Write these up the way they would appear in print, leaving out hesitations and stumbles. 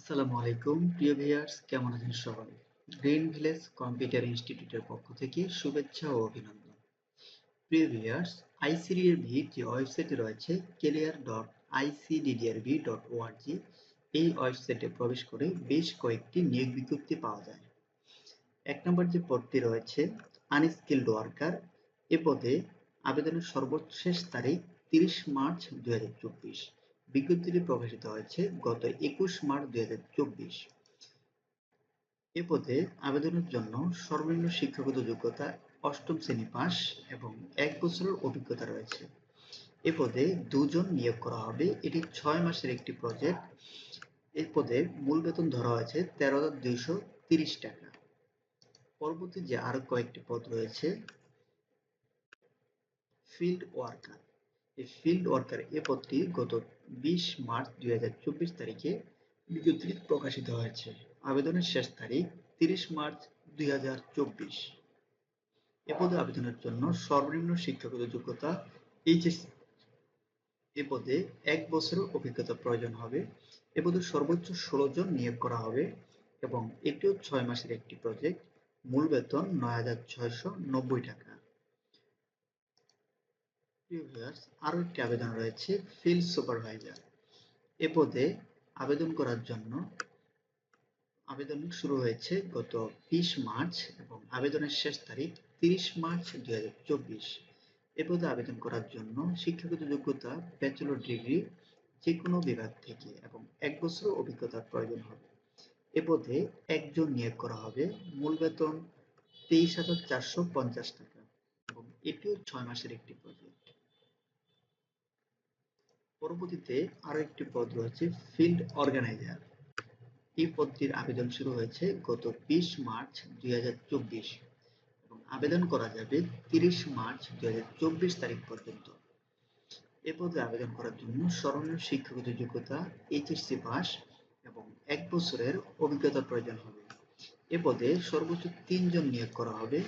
আসসালামু আলাইকুম প্রিয় ভিউয়ার্স, কেমন আছেন সবাই? গ্রিন ভিলেজ কম্পিউটার ইনস্টিটিউটের পক্ষ থেকে শুভেচ্ছা ও অভিনন্দন। প্রিয় ভিউয়ার্স, আইসিডিডিআরবি যে ওয়েবসাইটে রয়েছে career.icddrab.org, এই ওয়েবসাইটে প্রবেশ করে বেশ কয়েকটি নিয়োগ বিজ্ঞপ্তি পাওয়া যায়। ১ নম্বর যে পদটি রয়েছে আনস্কিলড ওয়ার্কার, এ পদে আবেদনের সর্বশেষ তারিখ ৩০ মার্চ ২০২৪। বিজ্ঞপ্তিটি প্রকাশিত হয়েছে গত ২১ মার্চ ২০২৪। এ পদে আবেদনের জন্য সর্বনিম্ন শিক্ষাগত যোগ্যতা ৮ম শ্রেণী পাস এবং ১ বছরের অভিজ্ঞতা রয়েছে। এ পদে ২ জন নিয়োগ করা হবে। এটি ৬ মাসের একটি প্রজেক্ট। এই পদে মূল বেতন ধরা হয়েছে ১৩,২৩০ টাকা। পরবর্তী যে আরো কয়েকটি পদ রয়েছে ফিল্ড ওয়ার্কার। এই ফিল্ড ওয়ার্কার এ পদটি গত ২০ মার্চ ২০২৪ তারিখে বিজ্ঞপ্তিটি প্রকাশিত হয়েছে। আবেদনের শেষ তারিখ ৩০ মার্চ ২০২৪। এ পদে আবেদনের জন্য সর্বনিম্ন শিক্ষাগত যোগ্যতা এইচএসসি। এ পদে ১ বছরের অভিজ্ঞতা প্রয়োজন হবে। এ পদে সর্বোচ্চ ১৬ জন নিয়োগ করা হবে এবং এটিও ৬ মাসের একটি প্রজেক্ট। মূল বেতন ৯,৬৯০ টাকা। প্রিয় ভিউয়ার্স, আরো একটি আবেদন রয়েছে ফিল্ড সুপারভাইজার। এ পদে আবেদন করার জন্য আবেদন শুরু হয়েছে গত ২০ মার্চ এবং আবেদনের শেষ তারিখ ৩০ মার্চ ২০২৪। এ পদে আবেদন করার জন্য শিক্ষাগত যোগ্যতা ব্যাচেলর ডিগ্রি যেকোনো বিভাগ থেকে এবং ১ বছরের অভিজ্ঞতার প্রয়োজন হবে। এ পদে ১ জন নিয়োগ করা হবে। মূল বেতন ২৩,৪৫০ টাকা এবং এটিও ৬ মাসের একটি প্রজেক্ট। পরবর্তীতে আরো একটি পদ রয়েছে ফিল্ড অর্গানাইজার। এই পদটির আবেদন শুরু হয়েছে গত ২০ মার্চ ২০২৪ এবং আবেদন করা যাবে ৩০ মার্চ ২০২৪ তারিখ পর্যন্ত। এ পদে আবেদন করার জন্য সর্বনিম্ন শিক্ষাগত যোগ্যতা এইচএসসি পাস এবং ১ বছরের অভিজ্ঞতার প্রয়োজন হবে। এ পদে সর্বোচ্চ ৩ জন নিয়োগ করা হবে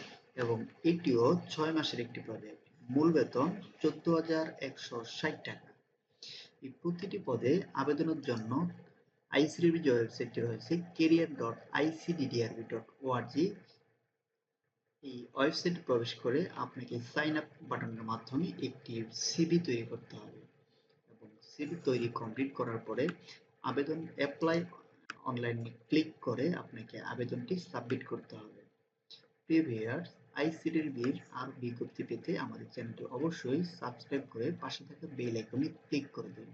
এবং এটিও ৬ মাসের একটি প্রজেক্ট। মূল বেতন ১৪,১৬০ টাকা। এই প্রতিটি পদে আবেদনের জন্য আইসিডিডিআরবি যে ওয়েবসাইটটি রয়েছে career.icddrab.org, এই ওয়েবসাইটে প্রবেশ করে আপনাকে সাইন আপ বাটনের মাধ্যমে একটি সিভি তৈরি করতে হবে এবং সিভি তৈরি কমপ্লিট করার পরে আবেদন অ্যাপ্লাই অনলাইনে ক্লিক করে আপনাকে আবেদনটি সাবমিট করতে হবে। প্রিয় ভিউয়ার্স, আইসিডিডিআরবির আর বিজ্ঞপ্তি পেতে আমাদের চ্যানেলটি অবশ্যই সাবস্ক্রাইব করে পাশে থাকা বেল আইকনে ক্লিক করে দিন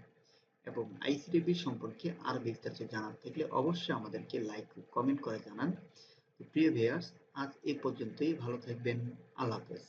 এবং আইসিডিডিআরবি সম্পর্কে আরো বিস্তারিত জানার থাকলে অবশ্যই আমাদেরকে লাইক ও কমেন্ট করে জানান। প্রিয় ভিউয়ার্স, আজ এ পর্যন্তই। ভালো থাকবেন। আল্লাহ হাফেজ।